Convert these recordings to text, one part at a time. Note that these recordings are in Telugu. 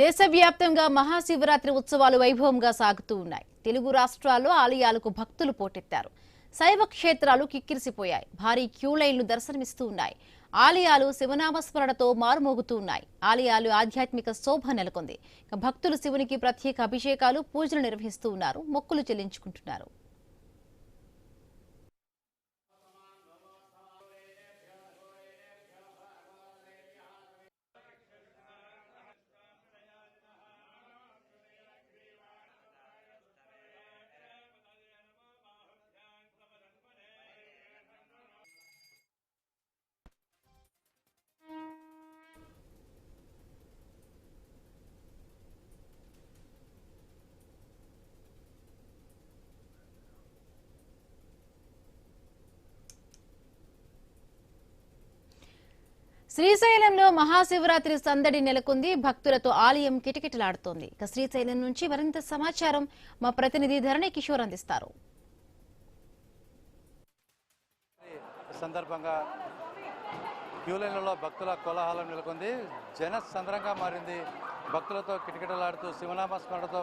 దేశవ్యాప్తంగా మహాశివరాత్రి ఉత్సవాలు వైభవంగా సాగుతూ ఉన్నాయి. తెలుగు రాష్ట్రాల్లో ఆలయాలకు భక్తులు పోటెత్తారు. శైవ క్షేత్రాలు కిక్కిరిసిపోయాయి. భారీ క్యూ లైన్లు దర్శనమిస్తూ ఉన్నాయి. ఆలయాలు శివనామస్మరణతో మారుమోగుతూ ఉన్నాయి. ఆలయాలు ఆధ్యాత్మిక శోభ నెలకొంది. భక్తులు శివునికి ప్రత్యేక అభిషేకాలు, పూజలు నిర్వహిస్తూ ఉన్నారు. మొక్కులు చెల్లించుకుంటున్నారు. శ్రీశైలంలో మహాశివరాత్రి సందడి నెలకొంది. భక్తులతో ఆలయం కిటకిటలాడుతోంది. శ్రీశైలం నుంచి మరింత సమాచారం మా ప్రతినిధి ధరణి కిషోర్ అందిస్తారు. సందర్భంగా క్యూ లైన్లలో భక్తుల కోలాహలం నెలకొంది. జన సంద్రంగా మారింది. భక్తులతో కిటకిటలాడుతూ శివనామస్మరణతో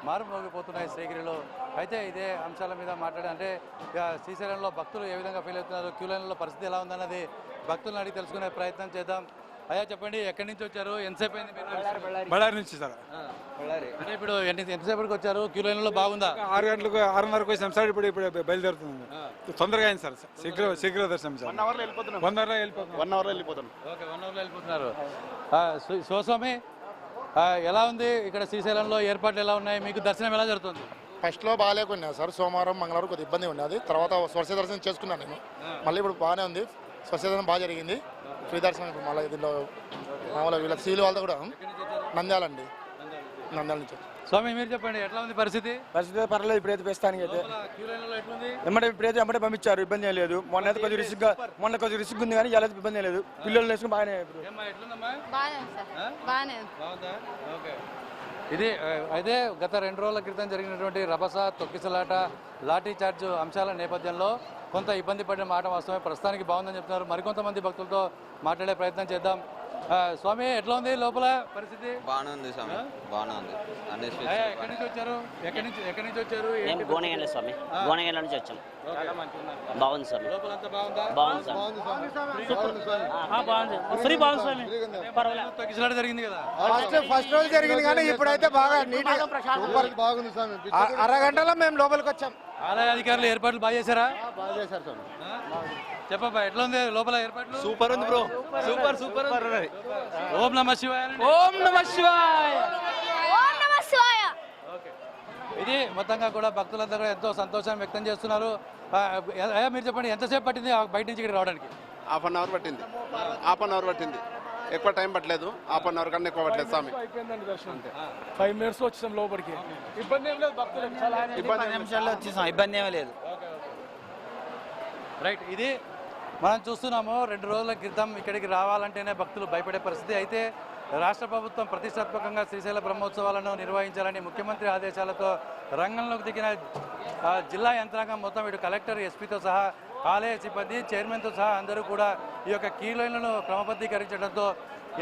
మారుమోగిపోతున్నాయి శ్రీగిరిలో. అయితే ఇదే అంశాల మీద అంటే శ్రీశైలంలో భక్తులు ఏ విధంగా ఫీల్ అవుతున్నారు, క్యూ లైన్లో పరిస్థితి ఎలా ఉందన్నది భక్తులను అడిగి తెలుసుకునే ప్రయత్నం చేద్దాం. అయ్యా చెప్పండి, ఎక్కడి నుంచి వచ్చారు, ఎంతసేపు అయింది? బళ్ళారి నుంచి సార్. అంటే ఇప్పుడు ఎంతసేపటికి వచ్చారు? క్యూ లైన్లో బాగుందా? 6 గంటలకు 6:30కు వచ్చాం సార్. ఇప్పుడు బయలుదేరుతుంది. తొందరగా అయింది సార్. శీఘ్ర దర్శనం సార్. 1 అవర్లో వెళ్ళిపోతున్నాం. 1 అవర్లో వెళ్ళిపోతున్నాం. 1 అవర్లో వెళ్ళిపోతున్నాం. ఓకే, 1 అవర్లో వెళ్ళిపోతున్నారు. శివస్వామి, ఎలా ఉంది ఇక్కడ శ్రీశైలంలో ఏర్పాట్లు ఎలా ఉన్నాయి? మీకు దర్శనం ఎలా జరుగుతుంది? ఫస్ట్లో బాగాలేకున్నా సార్. సోమవారం మంగళవారం కొద్దిగా ఇబ్బంది ఉన్నది. తర్వాత స్వర్శ దర్శనం చేసుకున్నాను నేను. మళ్ళీ ఇప్పుడు బాగానే ఉంది. స్వర్శ దర్శనం బాగా జరిగింది. ఫ్రీ దర్శనం ఇప్పుడు మళ్ళీ దీనిలో మామూలుగా వీళ్ళ సీలు వాళ్ళతో కూడా నంద్యాలండి. నంద్యాల నుంచి. స్వామి మీరు చెప్పండి, ఎట్లా ఉంది పరిస్థితి? పర్లేదు. ఇప్పుడైతే ప్రస్తుతానికి అయితే ఇప్పుడైతే పంపించారు. ఇబ్బంది ఏం లేదు. మొన్న కొద్దిగా రిస్క్ ఉంది కానీ ఇలా ఇబ్బంది ఏం లేదు. పిల్లలు వేసుకుని బాగానే. ఇది అయితే గత 2 రోజుల క్రితం జరిగినటువంటి రభస, తొక్కిసలాట, లాఠీ చార్జ్ అంశాల నేపథ్యంలో కొంత ఇబ్బంది పడిన మాట వాస్తవమే. ప్రస్తుతానికి బాగుందని చెప్తున్నారు. మరికొంతమంది భక్తులతో మాట్లాడే ప్రయత్నం చేద్దాం. స్వామి, ఎట్లా ఉంది లోపల పరిస్థితి? బాగానే ఉంది స్వామి, బాగానే ఉంది. ఎక్కడి నుంచి వచ్చారు? ఎక్కడి నుంచి వచ్చారు? గోనెగండ్ల స్వామి, గోనెగండ్ల నుంచి వచ్చాం. బాగుంది స్వామి. లోపల అంతా బాగుందా? బాగుంది స్వామి. తొక్కిసలాట జరిగింది కదా? ఫస్ట్ రోజు జరిగింది కానీ ఇప్పుడైతే బాగా బాగుంది స్వామి. అరగంటలో మేము లోపలికి వచ్చాం. ఆలయ అధికారులు ఏర్పాట్లు బాగా చేశారా? బాగా చేశారు స్వామి. చెప్పబ్బా, ఎట్లా ఉంది లోపల ఏర్పాట్లు? సూపర్ ఉంది బ్రో. సూపర్. ఓం నమః శివాయ. ఓం నమః శివాయ. ఇది మొత్తంగా కూడా భక్తులందరూ కూడా ఎంతో సంతోషాన్ని వ్యక్తం చేస్తున్నారు. మీరు చెప్పండి, ఎంతసేపు పట్టింది బయట నుంచి ఇక్కడ రావడానికి? హాఫ్ అన్ అవర్ పట్టింది. ఎక్కువ టైం పట్టలేదు. హాఫ్ అన్ అవర్ కన్నా ఎక్కువ పట్టలేదు స్వామి. 5 minutes వచ్చాం లోపలికి. ఇబ్బంది ఏం లేదు. భక్తులకు 10 నిమిషాల్లో వచ్చేసాం. ఇబ్బంది ఏమీ లేదు. రైట్, ఇది మనం చూస్తున్నాము. 2 రోజుల క్రితం ఇక్కడికి రావాలంటేనే భక్తులు భయపడే పరిస్థితి. అయితే రాష్ట్ర ప్రభుత్వం ప్రతిష్టాత్మకంగా శ్రీశైల బ్రహ్మోత్సవాలను నిర్వహించాలని ముఖ్యమంత్రి ఆదేశాలతో రంగంలోకి దిగిన జిల్లా యంత్రాంగం మొత్తం ఇటు కలెక్టర్, ఎస్పీతో సహా ఆలయ సిబ్బంది, చైర్మన్తో సహా అందరూ కూడా ఈ యొక్క క్యూ లైన్లను క్రమబద్ధీకరించడంతో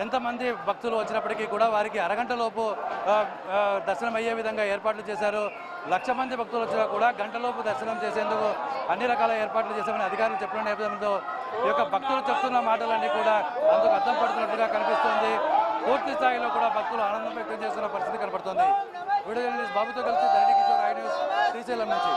ఎంతమంది భక్తులు వచ్చినప్పటికీ కూడా వారికి అరగంటలోపు దర్శనం అయ్యే విధంగా ఏర్పాట్లు చేశారు. 1,00,000 మంది భక్తులు వచ్చినా కూడా గంటలోపు దర్శనం చేసేందుకు అన్ని రకాల ఏర్పాట్లు చేశామని అధికారులు చెప్పిన నేపథ్యంలో ఈ యొక్క భక్తులు చెప్తున్న మాటలన్నీ కూడా అందుకు అర్థం పడుతున్నట్టుగా కనిపిస్తోంది. పూర్తి స్థాయిలో కూడా భక్తులు ఆనందం వ్యక్తం చేస్తున్న పరిస్థితి కనబడుతోంది. వీడియో జర్నలిస్ట్ బాబుతో కలిసి ధరణి కిషోర్, ఐ న్యూస్, శ్రీశైలం నుంచి.